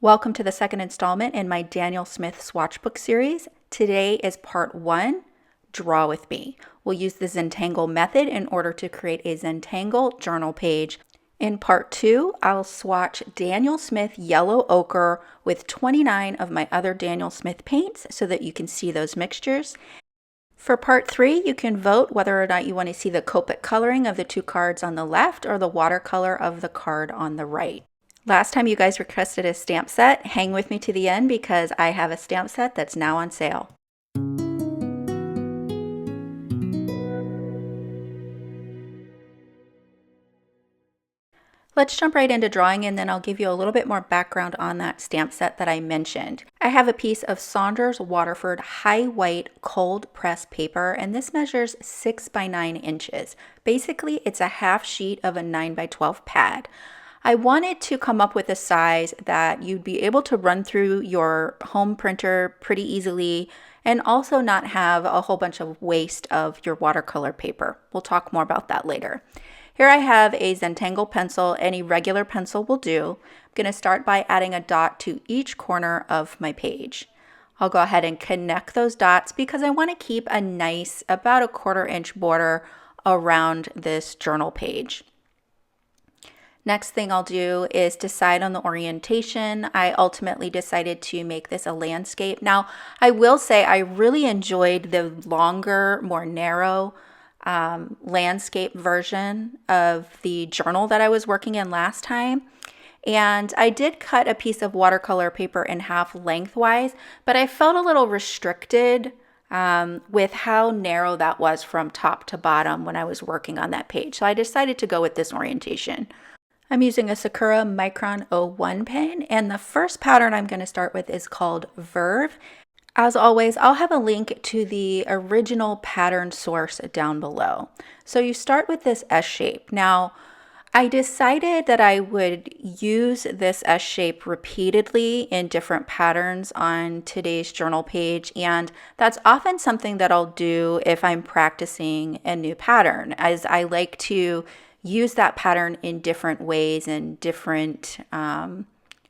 Welcome to the second installment in my Daniel Smith Swatch Book series. Today is part 1, Draw With Me. We'll use the Zentangle method in order to create a Zentangle journal page. In part 2, I'll swatch Daniel Smith Yellow Ochre with 29 of my other Daniel Smith paints so that you can see those mixtures. For part 3, you can vote whether or not you want to see the Copic coloring of the 2 cards on the left or the watercolor of the card on the right. Last time you guys requested a stamp set. Hang with me to the end because I have a stamp set that's now on sale. Let's jump right into drawing and then I'll give you a little bit more background on that stamp set that I mentioned. I have a piece of Saunders Waterford high white cold press paper and this measures 6 by 9 inches. Basically, it's a half sheet of a 9 by 12 pad. I wanted to come up with a size that you'd be able to run through your home printer pretty easily and also not have a whole bunch of waste of your watercolor paper. We'll talk more about that later. Here I have a Zentangle pencil. Any regular pencil will do. I'm going to start by adding a dot to each corner of my page. I'll go ahead and connect those dots because I want to keep a nice, about a 1/4 inch border around this journal page. Next thing I'll do is decide on the orientation. I ultimately decided to make this a landscape. Now, I will say I really enjoyed the longer, more narrow landscape version of the journal that I was working in last time. And I did cut a piece of watercolor paper in half lengthwise, but I felt a little restricted with how narrow that was from top to bottom when I was working on that page. So I decided to go with this orientation. I'm using a Sakura Micron 01 pen, and the first pattern I'm going to start with is called Verve. As always, I'll have a link to the original pattern source down below. So you start with this S shape. Now, I decided that I would use this S shape repeatedly in different patterns on today's journal page, and that's often something that I'll do if I'm practicing a new pattern, as I like to use that pattern in different ways and different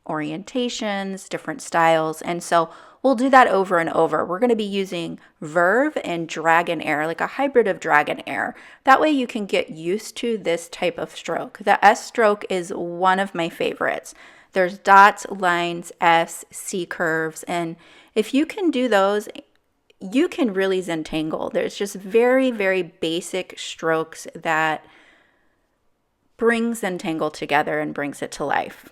orientations, different styles. And so we'll do that over and over. We're going to be using Verve and Dragon Air, like a hybrid of Dragon Air. That way you can get used to this type of stroke. The S stroke is one of my favorites. There's dots, lines, F's, C curves, and if you can do those, you can really Zentangle. There's just very, very basic strokes that brings Zentangle together and brings it to life.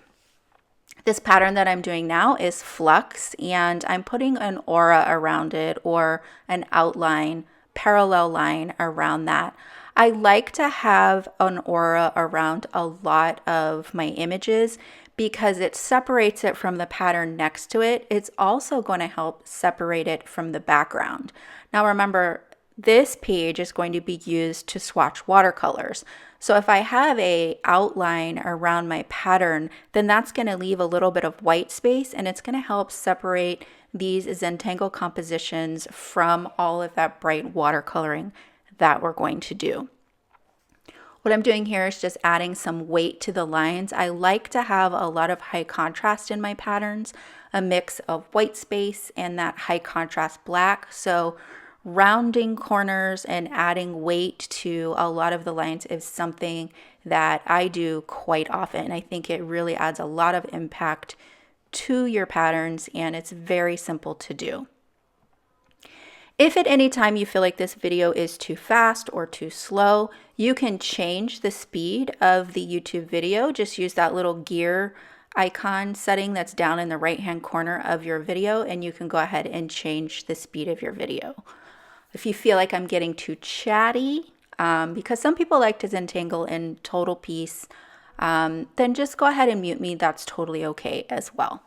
This pattern that I'm doing now is Flux, and I'm putting an aura around it or an outline, parallel line around that. I like to have an aura around a lot of my images because it separates it from the pattern next to it. It's also going to help separate it from the background. Now remember, this page is going to be used to swatch watercolors. So if I have a outline around my pattern, then that's going to leave a little bit of white space and it's going to help separate these Zentangle compositions from all of that bright watercoloring that we're going to do. What I'm doing here is just adding some weight to the lines. I like to have a lot of high contrast in my patterns, a mix of white space and that high contrast black. So rounding corners and adding weight to a lot of the lines is something that I do quite often. I think it really adds a lot of impact to your patterns and it's very simple to do. If at any time you feel like this video is too fast or too slow, you can change the speed of the YouTube video. Just use that little gear icon setting that's down in the right-hand corner of your video and you can go ahead and change the speed of your video. If you feel like I'm getting too chatty, because some people like to Zentangle in total peace, then just go ahead and mute me. That's totally okay as well.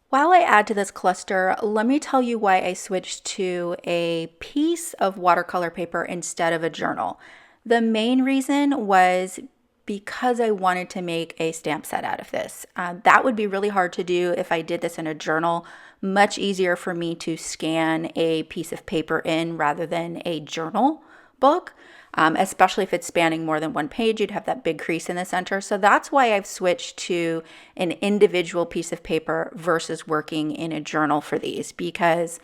While I add to this cluster, let me tell you why I switched to a piece of watercolor paper instead of a journal. The main reason was because I wanted to make a stamp set out of this. That would be really hard to do if I did this in a journal. Much easier for me to scan a piece of paper in rather than a journal book. especially if it's spanning more than one page. You'd have that big crease in the center. So that's why I've switched to an individual piece of paper versus working in a journal for these, because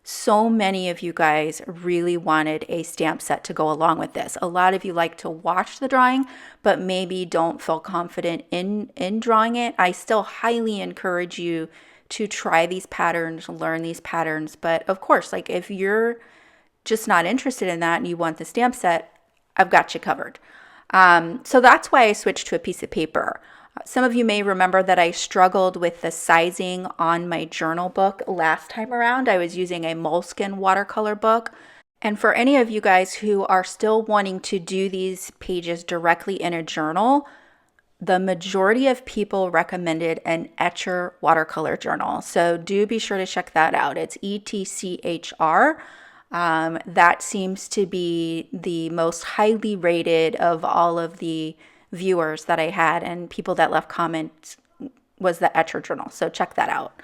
so many of you guys really wanted a stamp set to go along with this. A lot of you like to watch the drawing, but maybe don't feel confident in drawing it. I still highly encourage you to try these patterns, learn these patterns. But of course, like if you're just not interested in that and you want the stamp set, I've got you covered. So that's why I switched to a piece of paper. Some of you may remember that I struggled with the sizing on my journal book last time around. I was using a moleskin watercolor book. And for any of you guys who are still wanting to do these pages directly in a journal, the majority of people recommended an Etchr watercolor journal. So do be sure to check that out. It's ETCHR. That seems to be the most highly rated of all of the viewers that I had, and people that left comments was the Etchr journal. So check that out.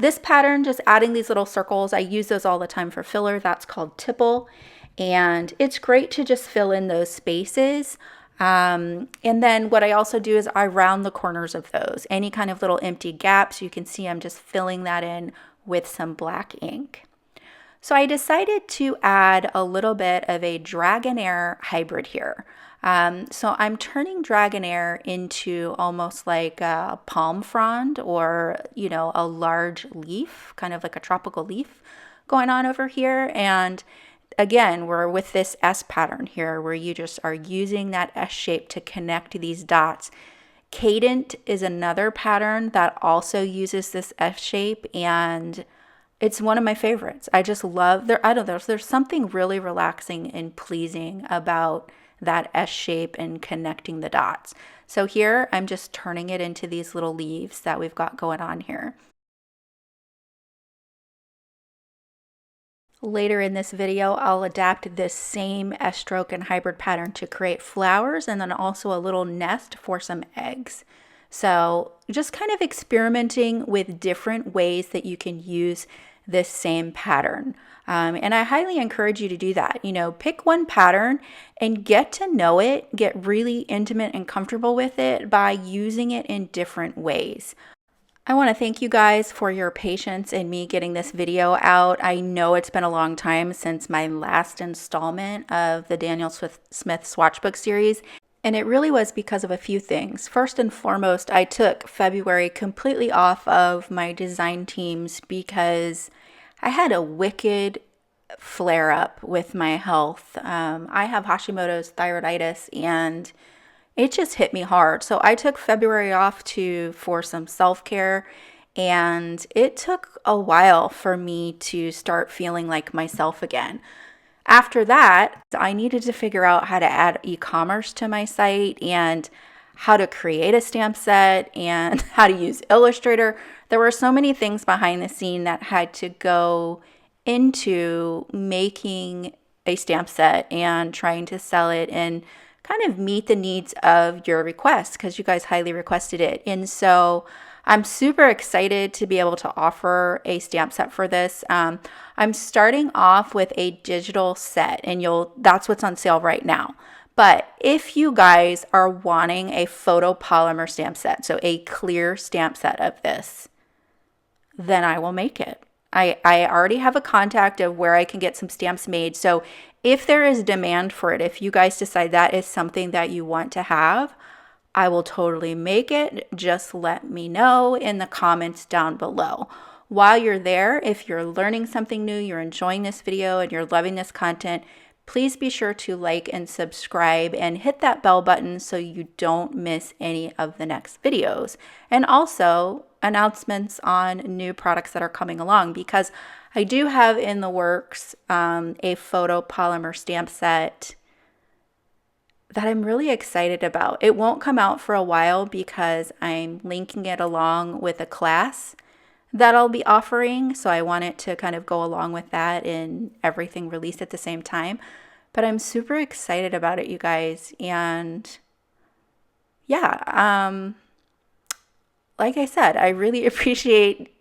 This pattern, just adding these little circles, I use those all the time for filler. That's called tipple. And it's great to just fill in those spaces. And then what I also do is I round the corners of those. Any kind of little empty gaps, you can see I'm just filling that in with some black ink. So I decided to add a little bit of a Dragonair hybrid here. So I'm turning Dragonair into almost like a palm frond, or, you know, a large leaf, kind of like a tropical leaf going on over here. And again, we're with this S pattern here where you just are using that S shape to connect these dots. Cadent is another pattern that also uses this S shape, and it's one of my favorites. I just love, I don't know, there's something really relaxing and pleasing about that S shape and connecting the dots. So here I'm just turning it into these little leaves that we've got going on here. Later in this video, I'll adapt this same S-stroke and hybrid pattern to create flowers, and then also a little nest for some eggs. So just kind of experimenting with different ways that you can use this same pattern. And I highly encourage you to do that. You know, pick one pattern and get to know it, get really intimate and comfortable with it by using it in different ways. I want to thank you guys for your patience in me getting this video out. I know it's been a long time since my last installment of the Daniel Smith Swatch Book series, and it really was because of a few things. First and foremost, I took February completely off of my design teams because I had a wicked flare up with my health. I have Hashimoto's thyroiditis, and it just hit me hard. So I took February off for some self-care, and it took a while for me to start feeling like myself again. After that, I needed to figure out how to add e-commerce to my site and how to create a stamp set and how to use Illustrator. There were so many things behind the scene that had to go into making a stamp set and trying to sell it and kind of meet the needs of your requests, because you guys highly requested it. And so I'm super excited to be able to offer a stamp set for this. I'm starting off with a digital set, and that's what's on sale right now. But if you guys are wanting a photopolymer stamp set, so a clear stamp set of this, then I will make it. I already have a contact of where I can get some stamps made. So if there is demand for it, if you guys decide that is something that you want to have, I will totally make it. Just let me know in the comments down below. While you're there, if you're learning something new, you're enjoying this video, and you're loving this content, please be sure to like and subscribe and hit that bell button so you don't miss any of the next videos. And also announcements on new products that are coming along, because I do have in the works a photopolymer stamp set that I'm really excited about. It won't come out for a while because I'm linking it along with a class that I'll be offering. So I want it to kind of go along with that and everything released at the same time. But I'm super excited about it, you guys. And yeah, like I said, I really appreciate,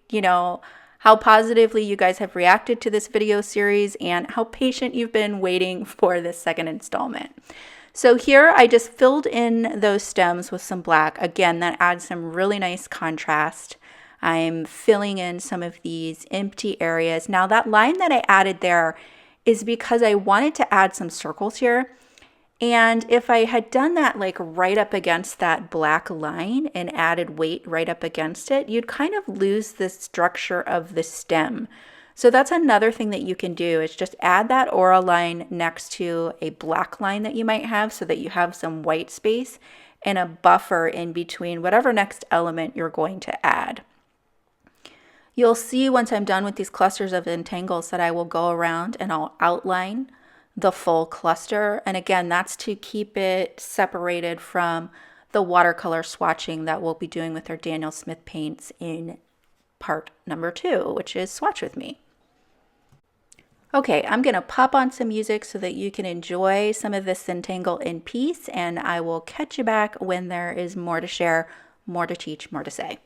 how positively you guys have reacted to this video series and how patient you've been waiting for this second installment. So here I just filled in those stems with some black. Again, that adds some really nice contrast. I'm filling in some of these empty areas. Now that line that I added there is because I wanted to add some circles here. And if I had done that like right up against that black line and added weight right up against it, you'd kind of lose the structure of the stem. So that's another thing that you can do is just add that aura line next to a black line that you might have so that you have some white space and a buffer in between whatever next element you're going to add. You'll see once I'm done with these clusters of Zentangles that I will go around and I'll outline the full cluster. And again, that's to keep it separated from the watercolor swatching that we'll be doing with our Daniel Smith paints in part number 2, which is Swatch With Me. Okay, I'm going to pop on some music so that you can enjoy some of this Zentangle in peace, and I will catch you back when there is more to share, more to teach, more to say.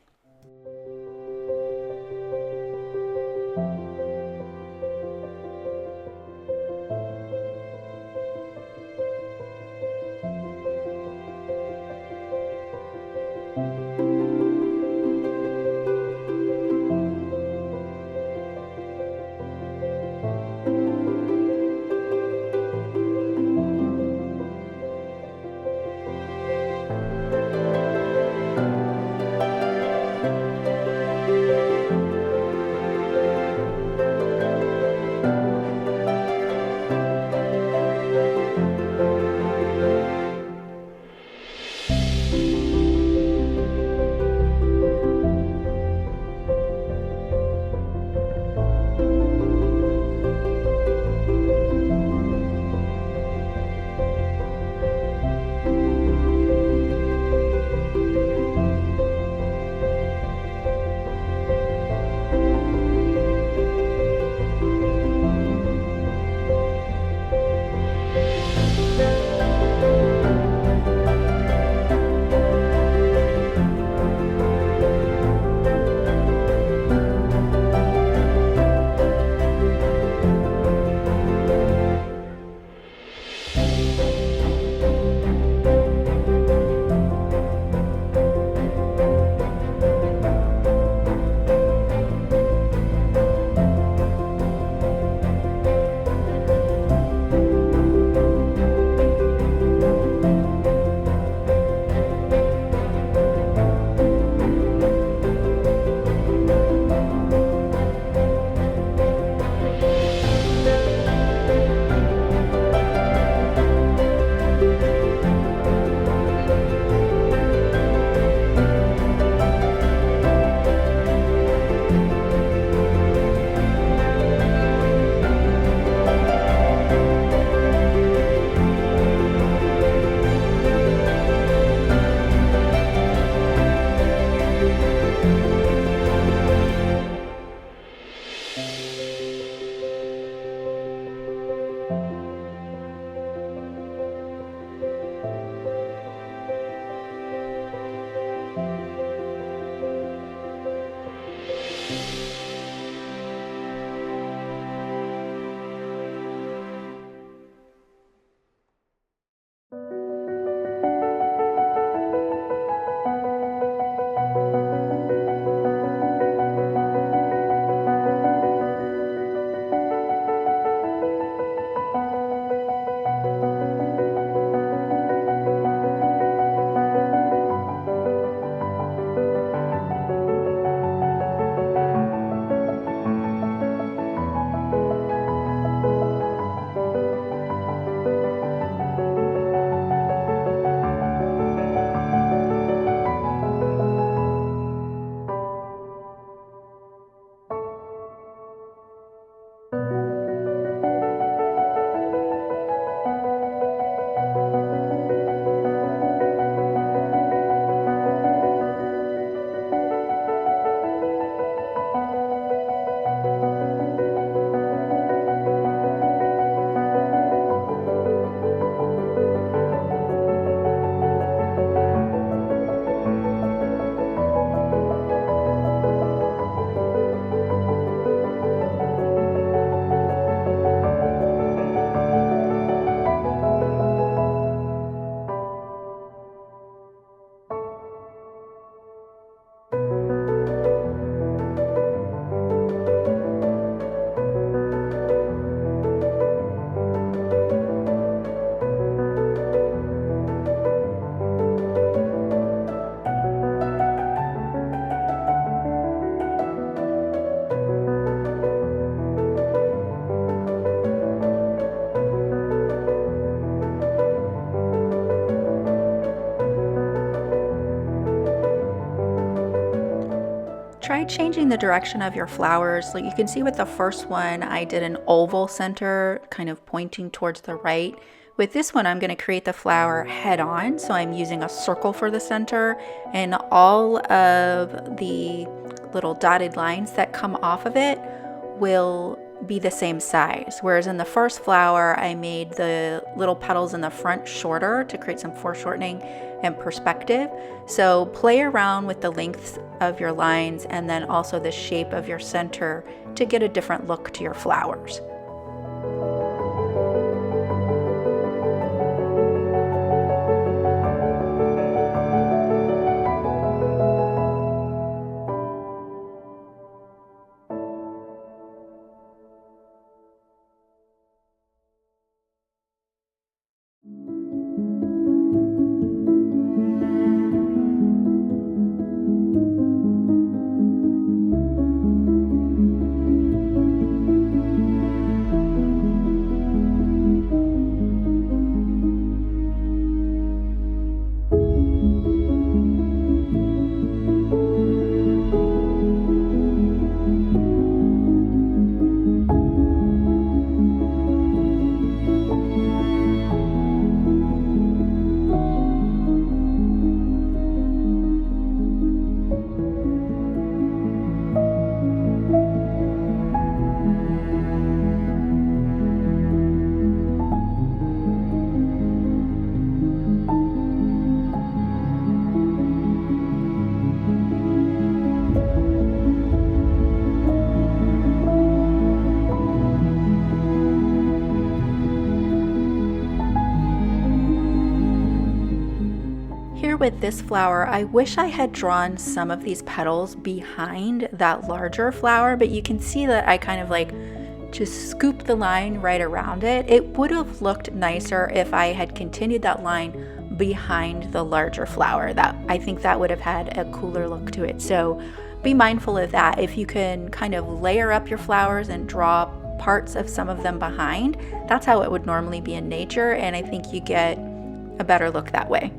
Try changing the direction of your flowers. Like you can see with the first one, I did an oval center, kind of pointing towards the right. With this one, I'm going to create the flower head on, so I'm using a circle for the center, and all of the little dotted lines that come off of it will be the same size. Whereas in the first flower, I made the little petals in the front shorter to create some foreshortening and perspective. So play around with the lengths of your lines and then also the shape of your center to get a different look to your flowers. With this flower, I wish I had drawn some of these petals behind that larger flower, but you can see that I kind of like just scooped the line right around it. It would have looked nicer if I had continued that line behind the larger flower. That I think that would have had a cooler look to it. So be mindful of that. If you can kind of layer up your flowers and draw parts of some of them behind, that's how it would normally be in nature, and I think you get a better look that way.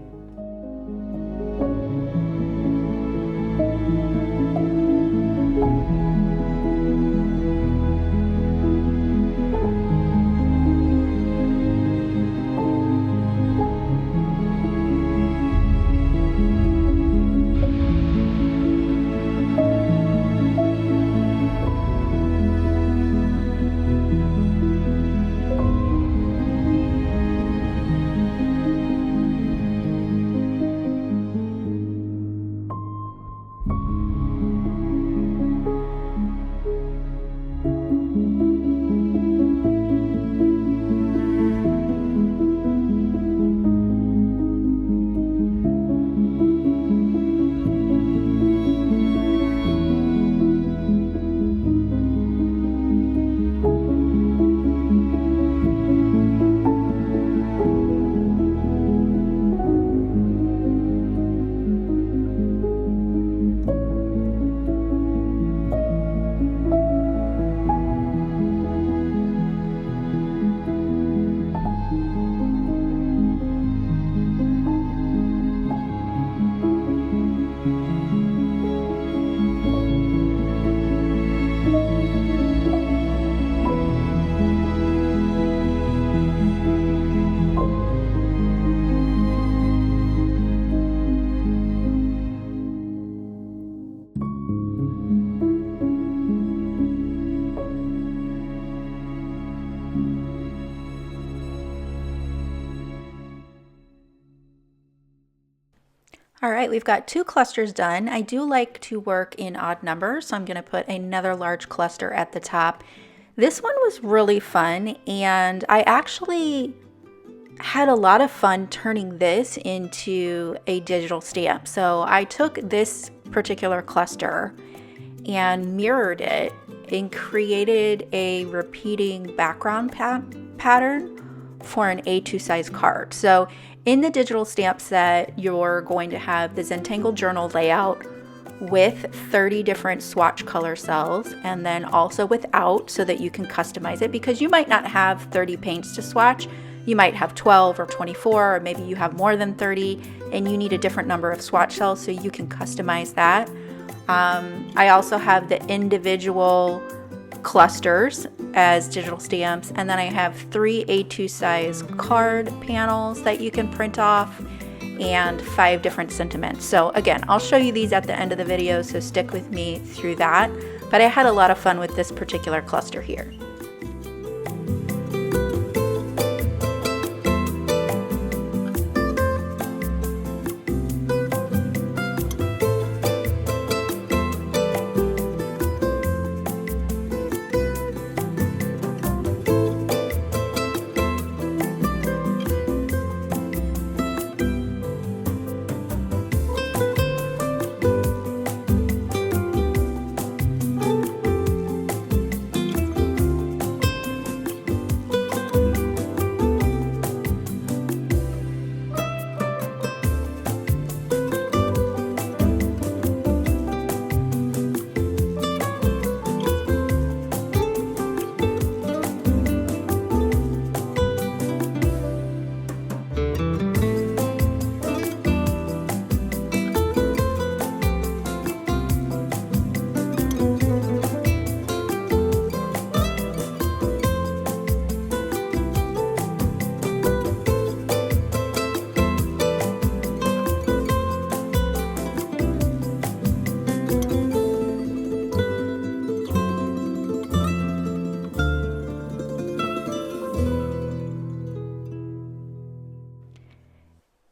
All right, we've got 2 clusters done. I do like to work in odd numbers, so I'm going to put another large cluster at the top. This one was really fun, and I actually had a lot of fun turning this into a digital stamp. So I took this particular cluster and mirrored it and created a repeating background pattern for an A2 size card. So in the digital stamp set, you're going to have the Zentangle journal layout with 30 different swatch color cells, and then also without, so that you can customize it, because you might not have 30 paints to swatch. You might have 12 or 24, or maybe you have more than 30 and you need a different number of swatch cells, so you can customize that. I also have the individual clusters as digital stamps, and then I have 3 A2 size card panels that you can print off and 5 different sentiments. So again, I'll show you these at the end of the video, so stick with me through that. But I had a lot of fun with this particular cluster here.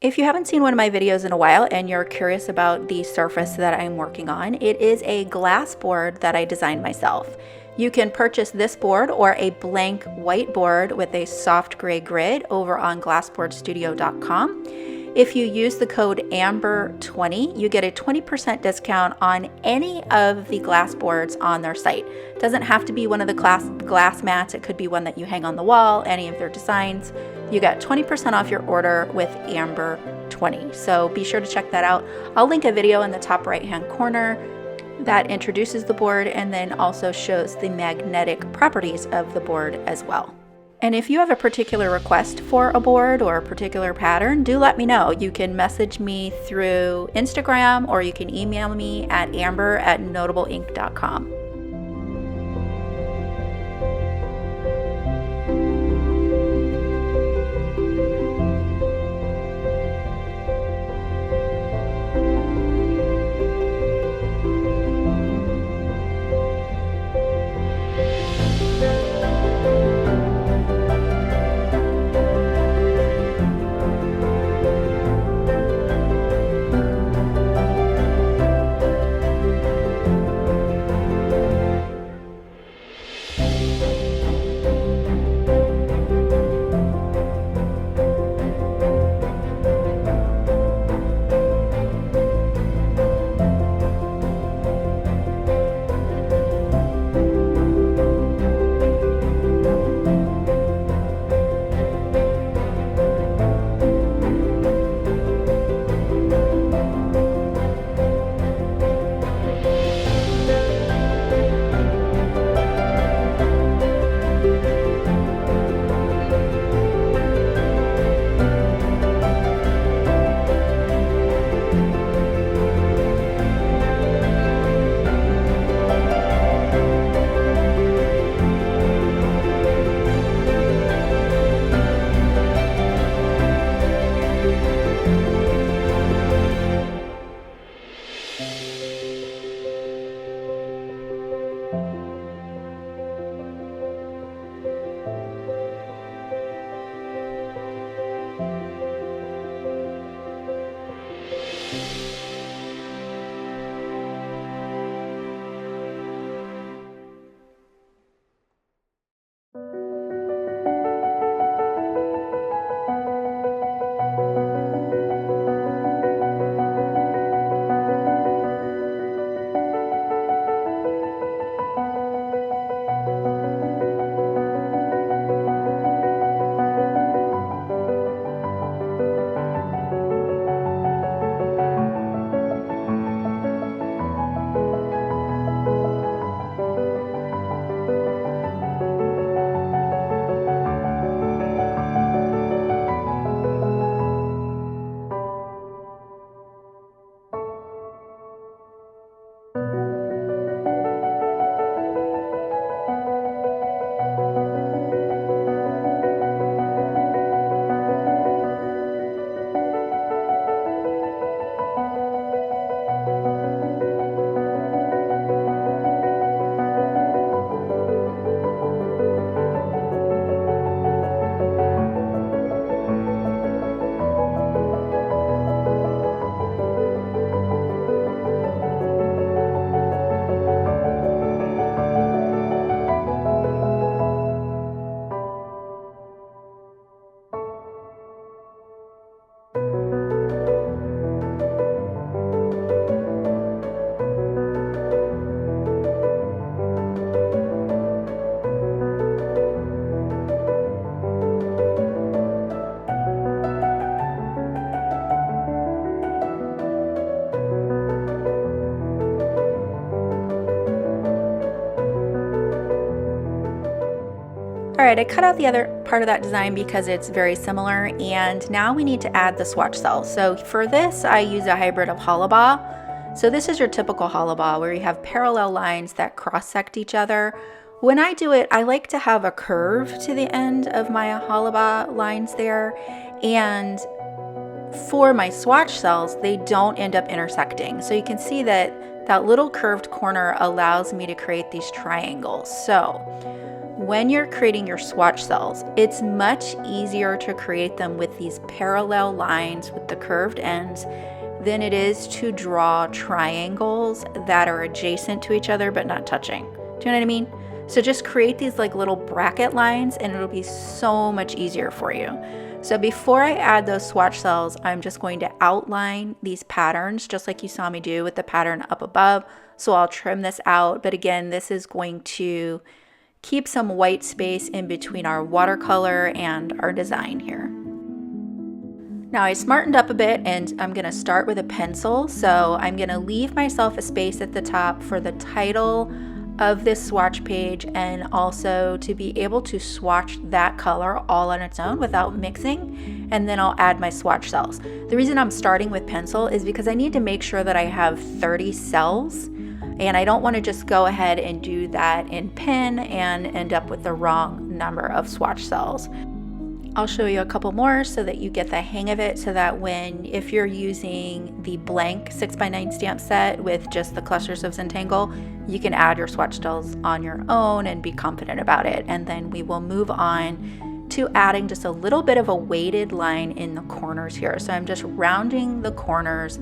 If you haven't seen one of my videos in a while and you're curious about the surface that I'm working on, it is a glass board that I designed myself. You can purchase this board or a blank white board with a soft gray grid over on glassboardstudio.com. If you use the code AMBER20, you get a 20% discount on any of the glass boards on their site. It doesn't have to be one of the glass mats, it could be one that you hang on the wall, any of their designs. You get 20% off your order with AMBER20. So be sure to check that out. I'll link a video in the top right-hand corner that introduces the board and then also shows the magnetic properties of the board as well. And if you have a particular request for a board or a particular pattern, do let me know. You can message me through Instagram or you can email me at amber@notableink.com. All right, I cut out the other part of that design because it's very similar, and now we need to add the swatch cells. So for this, I use a hybrid of hollowbah. So this is your typical hollowbah where you have parallel lines that cross-sect each other. When I do it, I like to have a curve to the end of my hollowbah lines there, and for my swatch cells, they don't end up intersecting. So you can see that that little curved corner allows me to create these triangles. So when you're creating your swatch cells, it's much easier to create them with these parallel lines with the curved ends than it is to draw triangles that are adjacent to each other but not touching. Do you know what I mean? So just create these like little bracket lines and it'll be so much easier for you. So before I add those swatch cells, I'm just going to outline these patterns just like you saw me do with the pattern up above. So I'll trim this out, but again, this is going to keep some white space in between our watercolor and our design here. Now I smartened up a bit and I'm gonna start with a pencil. So I'm gonna leave myself a space at the top for the title of this swatch page and also to be able to swatch that color all on its own without mixing, and then I'll add my swatch cells. The reason I'm starting with pencil is because I need to make sure that I have 30 cells, and I don't want to just go ahead and do that in pen and end up with the wrong number of swatch cells. I'll show you a couple more so that you get the hang of it, so that if you're using the blank 6x9 stamp set with just the clusters of Zentangle, you can add your swatch cells on your own and be confident about it. And then we will move on to adding just a little bit of a weighted line in the corners here. So I'm just rounding the corners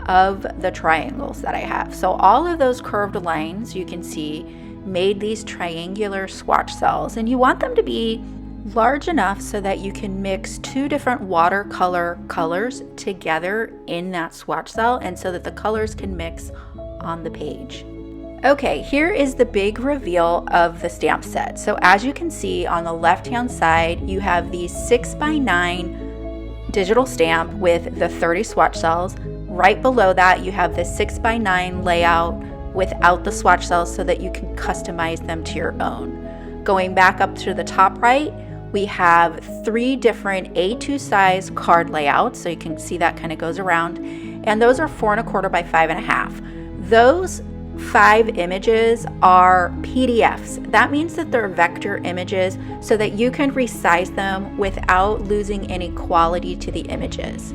of the triangles that I have. So all of those curved lines you can see made these triangular swatch cells, and you want them to be large enough so that you can mix two different watercolor colors together in that swatch cell, and so that the colors can mix on the page. Okay, here is the big reveal of the stamp set. So as you can see on the left hand side, you have the 6x9 digital stamp with the 30 swatch cells. Right below that, you have the 6x9 layout without the swatch cells so that you can customize them to your own. Going back up to the top right, we have 3 different A2 size card layouts. So you can see that kind of goes around. And those are 4 1/4 by 5 1/2. Those 5 images are PDFs. That means that they're vector images so that you can resize them without losing any quality to the images.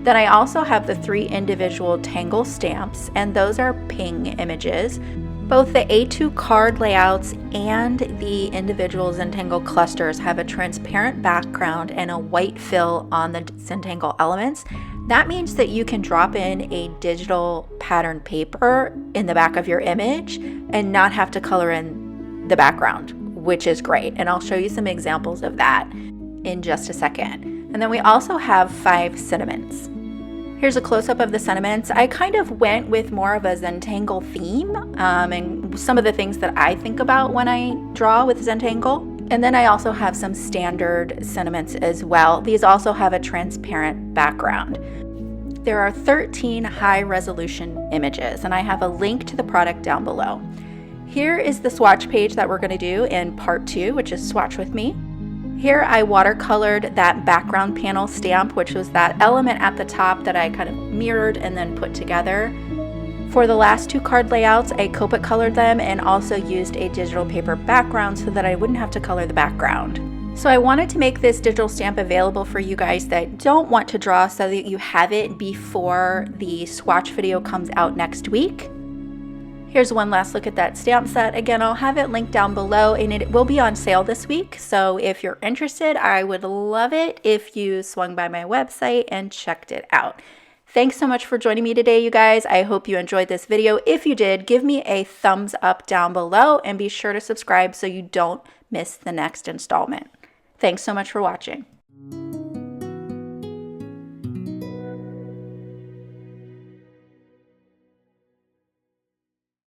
Then I also have the 3 individual Tangle stamps, and those are ping images. Both the A2 card layouts and the individual Zentangle clusters have a transparent background and a white fill on the Zentangle elements. That means that you can drop in a digital pattern paper in the back of your image and not have to color in the background, which is great. And I'll show you some examples of that in just a second. And then we also have 5 sentiments. Here's a close-up of the sentiments. I kind of went with more of a Zentangle theme and some of the things that I think about when I draw with Zentangle. And then I also have some standard sentiments as well. These also have a transparent background. There are 13 high-resolution images, and I have a link to the product down below. Here is the swatch page that we're going to do in part 2, which is Swatch with Me. Here I watercolored that background panel stamp, which was that element at the top that I kind of mirrored and then put together. For the last 2 card layouts, I Copic colored them and also used a digital paper background so that I wouldn't have to color the background. So I wanted to make this digital stamp available for you guys that don't want to draw, so that you have it before the swatch video comes out next week. Here's one last look at that stamp set. Again, I'll have it linked down below, and it will be on sale this week. So if you're interested, I would love it if you swung by my website and checked it out. Thanks so much for joining me today, you guys. I hope you enjoyed this video. If you did, give me a thumbs up down below and be sure to subscribe so you don't miss the next installment. Thanks so much for watching.